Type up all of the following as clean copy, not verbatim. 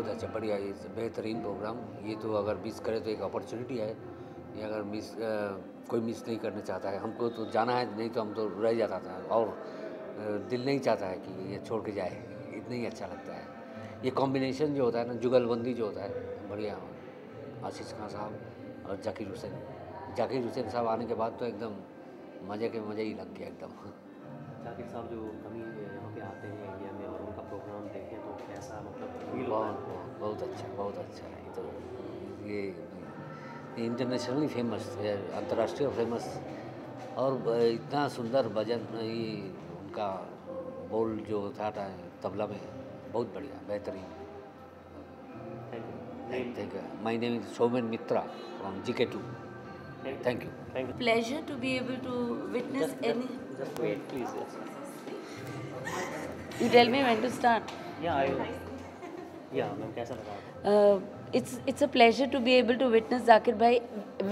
बहुत अच्छा, बढ़िया, ये बेहतरीन प्रोग्राम। ये तो अगर मिस करे तो एक अपॉर्चुनिटी है, ये अगर कोई मिस नहीं करना चाहता है। हमको तो जाना है, नहीं तो हम तो रह जाता था, और दिल नहीं चाहता है कि ये छोड़ के जाए, इतना ही अच्छा लगता है। ये कॉम्बिनेशन जो होता है ना, जुगलबंदी जो होता है, बढ़िया। आशीष खान साहब और जाकिर हुसैन साहब आने के बाद तो एकदम मज़े ही लग गया एकदम। जाकिर साहब जो कभी यहाँ पे आते हैं इंडिया में और उनका प्रोग्राम देखें तो कैसा मतलब फील होता है? बहुत अच्छा है। ये इंटरनेशनली फेमस है, अंतर्राष्ट्रीय फेमस, और इतना सुंदर भजन, ये उनका बोल जो था तबला में, बहुत बढ़िया, बेहतरीन। Thank you. My name is Somen Mitra from GK2. Thank you. Pleasure to be able to witness any. Just wait, please. Yes. You tell me when to start. Yeah, ma'am, कैसा लगा? It's a pleasure to be able to witness Zakir bhai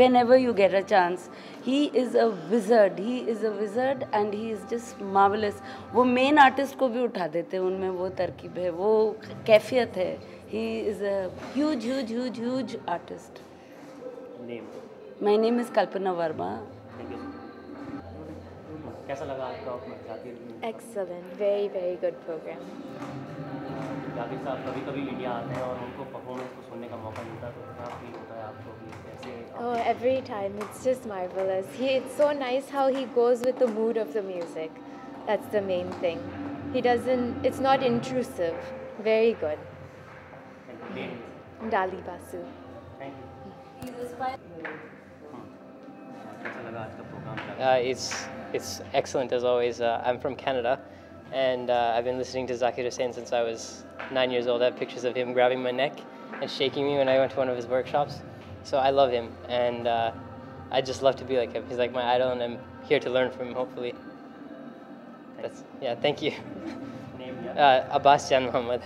whenever you get a chance. He is a wizard. And he is just marvelous. वो main artist को भी उठा देते हैं, उनमें वो तरकीब है, वो कैफियत है. He is a huge artist. Name? My name is Kalpana Verma. Thank you. कैसा लगा आपका Zakir? Excellent, very good program. Zakir साहब कभी इंडिया आते हैं और उनको परफॉर्मेंस को सुनने का मौका मिलता है तो क्या फील होता है आपको कि कैसे? Oh, every time it's just marvelous. It's so nice how he goes with the mood of the music. That's the main thing. It's not intrusive. Very good. Dali Basu. Thank you. कैसा लगा आज का programme? It's excellent as always. I'm from Canada, and I've been listening to Zakir Hussain since I was 9 years old. I have pictures of him grabbing my neck and shaking me when I went to one of his workshops. So I love him, and I just love to be like him. He's like my idol, and I'm here to learn from him, hopefully. Thank you. Name? Abbas Jan Muhammad.